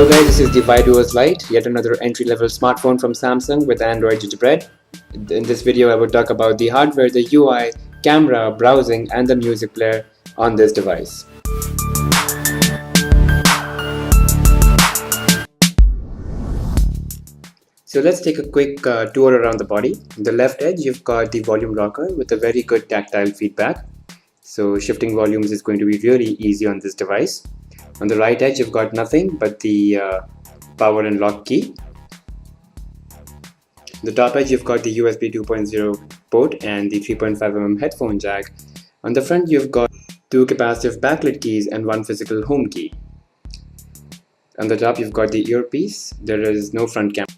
Hello guys, this is the Y Duos Lite, yet another entry-level smartphone from Samsung with Android Gingerbread. In this video I will talk about the hardware, the UI, camera, browsing and the music player on this device. So let's take a quick tour around the body. On the left edge you've got the volume rocker with a very good tactile feedback. So shifting volumes is going to be really easy on this device. On the right edge you've got nothing but the power and lock key. On the top edge you've got the USB 2.0 port and the 3.5mm headphone jack. On the front you've got two capacitive backlit keys and one physical home key. On the top you've got the earpiece. There is no front camera.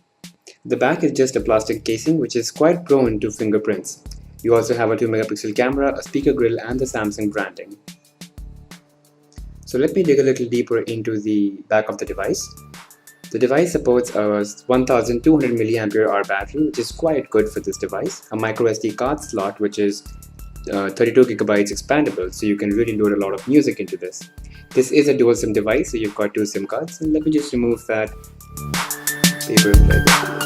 The back is just a plastic casing which is quite prone to fingerprints. You also have a 2-megapixel camera, a speaker grill and the Samsung branding. So let me dig a little deeper into the back of the device. The device supports a 1200 mAh battery, which is quite good for this device. A micro SD card slot which is 32 gigabytes expandable, so you can really load a lot of music into this. This is a dual SIM device, so you've got two SIM cards, and let me just remove that paper plug.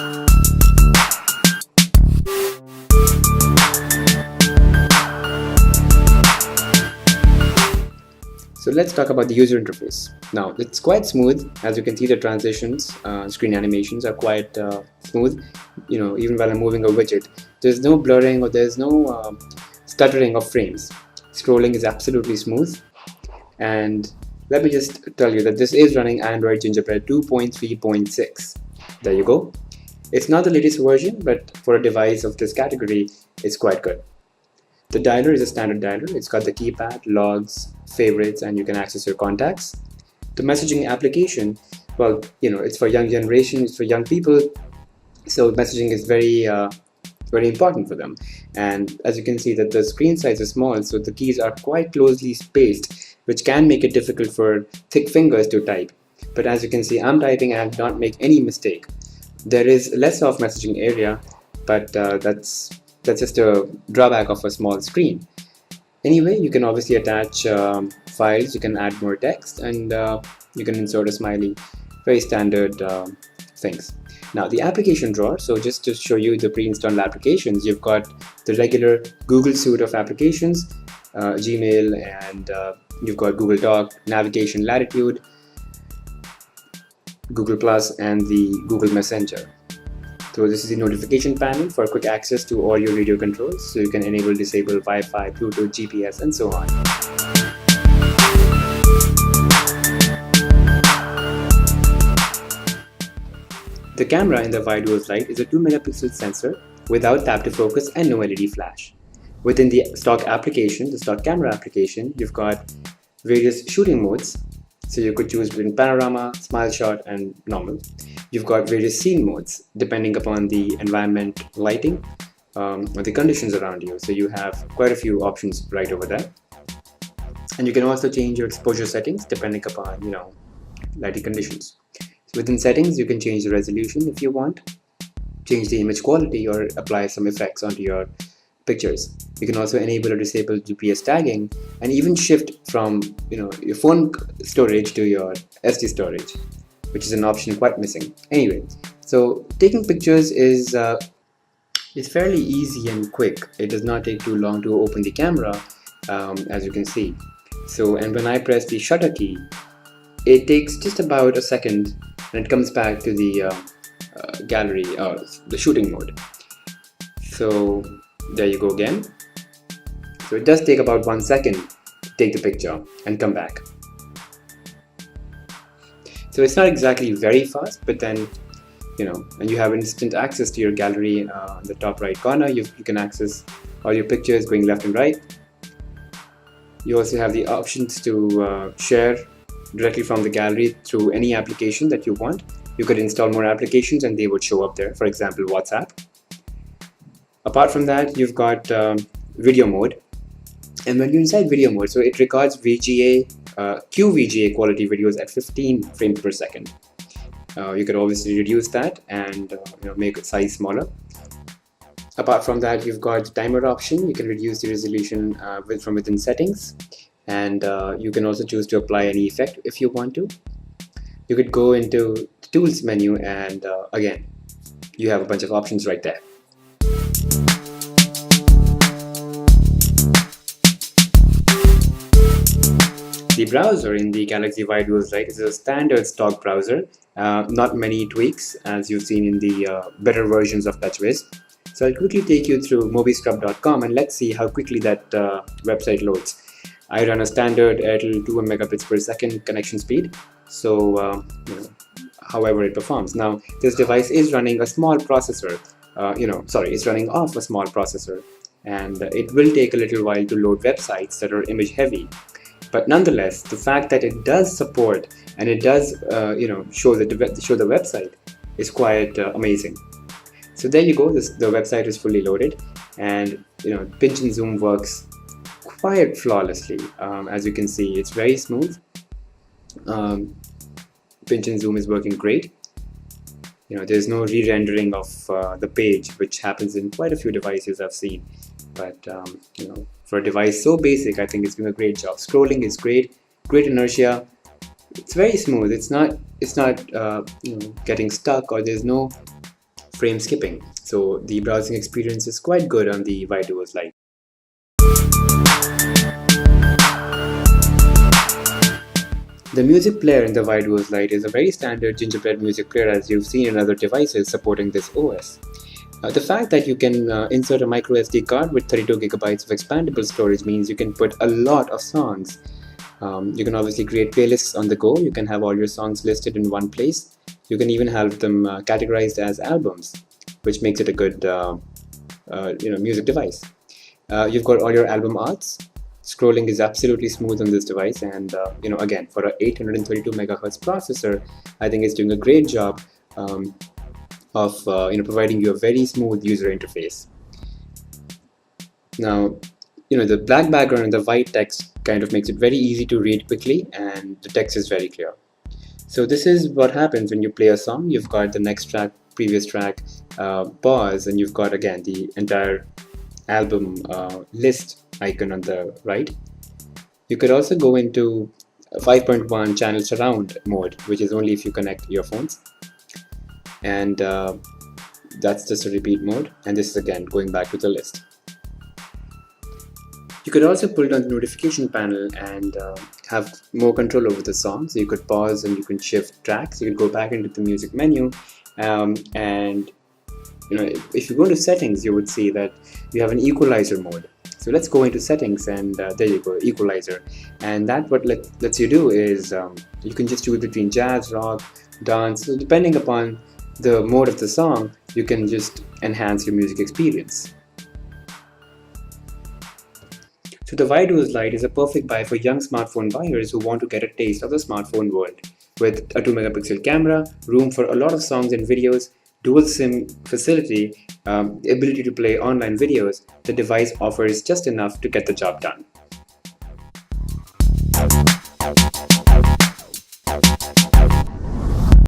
So let's talk about the user interface. Now it's quite smooth. As you can see, the transitions, screen animations are quite smooth. Even while I'm moving a widget, there's no blurring or there's no stuttering of frames. Scrolling is absolutely smooth. And let me just tell you that this is running Android Gingerbread 2.3.6. There you go. It's not the latest version, but for a device of this category, it's quite good. The dialer is a standard dialer. It's got the keypad, logs, favorites, and you can access your contacts. The messaging application, well, it's for young generation, it's for young people, so messaging is very important for them. And as you can see that the screen size is small, so the keys are quite closely spaced, which can make it difficult for thick fingers to type. But as you can see, I'm typing and I did not make any mistake. There is less of messaging area, but that's just a drawback of a small screen. Anyway, you can obviously attach files, you can add more text, and you can insert a smiley. Very standard things. Now the application drawer, so just to show you the pre-installed applications, you've got the regular Google suite of applications, Gmail, and you've got Google Doc, Navigation, Latitude, Google Plus, and the Google Messenger. So this is the notification panel for quick access to all your radio controls, so you can enable, disable Wi-Fi, Bluetooth, GPS, and so on. The camera in the Y Duos Lite is a 2-megapixel sensor without tap to focus and no LED flash. Within the stock application, the stock camera application, you've got various shooting modes. So you could choose between panorama, smile shot, and normal. You've got various scene modes depending upon the environment, lighting, or the conditions around you. So you have quite a few options right over there. And you can also change your exposure settings depending upon, lighting conditions. So within settings, you can change the resolution if you want, change the image quality, or apply some effects onto your pictures. You can also enable or disable GPS tagging and even shift from your phone storage to your SD storage, which is an option quite missing. Anyway, so taking pictures is fairly easy and quick. It does not take too long to open the camera, as you can see. And when I press the shutter key, it takes just about a second and it comes back to the gallery, the shooting mode. So there you go again. So it does take about 1 second to take the picture and come back. So it's not exactly very fast, but then, and you have instant access to your gallery on the top right corner. You can access all your pictures going left and right. You also have the options to share directly from the gallery through any application that you want. You could install more applications and they would show up there, for example, WhatsApp. Apart from that, you've got video mode. And when you're inside video mode, so it records VGA, QVGA quality videos at 15 frames per second. You could obviously reduce that and make its size smaller. Apart from that, you've got the timer option. You can reduce the resolution from within settings, and you can also choose to apply any effect if you want to. you could go into the tools menu, and again, you have a bunch of options right there. The browser in the Galaxy Y Duos Lite is a standard stock browser, not many tweaks as you've seen in the better versions of TouchWiz. So I'll quickly take you through moviescrub.com and let's see how quickly that website loads. I run a standard Airtel 2 megabits per second connection speed, so however it performs. Now this device is running a small processor, it's running off a small processor, and it will take a little while to load websites that are image heavy. But nonetheless, the fact that it does support and it does show the website is quite amazing. So there you go. The website is fully loaded, and pinch and zoom works quite flawlessly. As you can see, it's very smooth. Pinch and zoom is working great. There's no re-rendering of the page, which happens in quite a few devices I've seen. But for a device so basic, I think it's doing a great job. Scrolling is great inertia. It's very smooth. It's not getting stuck, or there's no frame skipping. So the browsing experience is quite good on the Y Duos Lite. The music player in the Y Duos Lite is a very standard gingerbread music player, as you've seen in other devices supporting this OS. The fact that you can insert a micro SD card with 32 gigabytes of expandable storage means you can put a lot of songs. You can obviously create playlists on the go. You can have all your songs listed in one place. You can even have them categorized as albums, which makes it a good music device. You've got all your album arts. Scrolling is absolutely smooth on this device, and again, for an 832 megahertz processor, I think it's doing a great job of providing you a very smooth user interface. Now, the black background and the white text kind of makes it very easy to read quickly, and the text is very clear. So this is what happens when you play a song. You've got the next track, previous track, pause, and you've got again the entire album list icon on the right. You could also go into 5.1 channel surround mode, which is only if you connect earphones. And that's just a repeat mode, and this is again going back to the list. You could also pull down the notification panel and have more control over the song. So you could pause and you can shift tracks. You could go back into the music menu, and if you go into settings, you would see that you have an equalizer mode. So let's go into settings, and there you go, equalizer. And that what lets you do is you can just choose between jazz, rock, dance. So depending upon the mode of the song, you can just enhance your music experience. So the Y Duos Lite is a perfect buy for young smartphone buyers who want to get a taste of the smartphone world. With a 2 megapixel camera, room for a lot of songs and videos, dual SIM facility, ability to play online videos, the device offers just enough to get the job done.